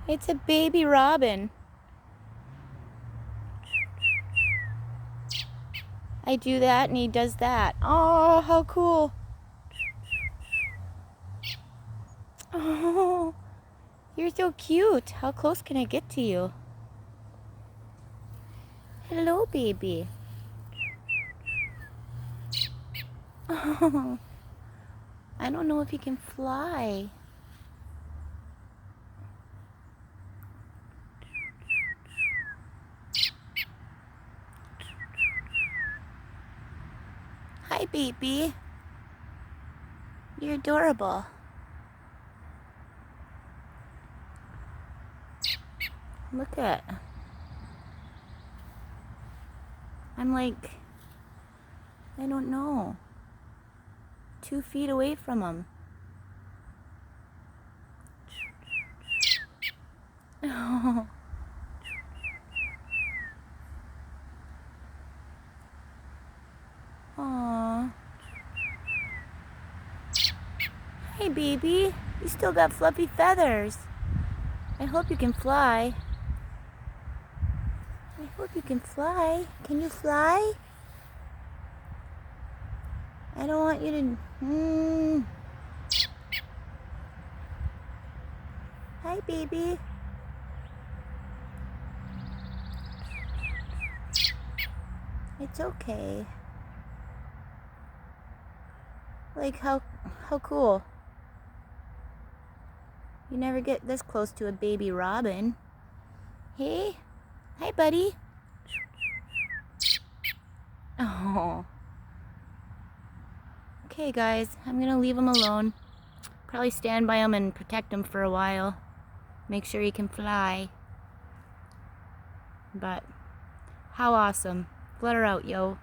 It's a baby robin. I do that and he does that. Oh, how cool. Oh, you're so cute. How close can I get to you? Hello, baby. Oh, I don't know if he can fly. Hi, baby. You're adorable. Look at. I'm like, I don't know, 2 feet away from him. Oh. Aww. Hey, baby. You still got fluffy feathers. I hope you can fly. I hope you can fly. Can you fly? I don't want you to... Hi, baby. It's okay. Like, how cool. You never get this close to a baby robin. Hey? Hi, buddy. Oh. Okay, guys. I'm gonna leave him alone. Probably stand by him and protect him for a while. Make sure he can fly. But, how awesome. Let her out, yo.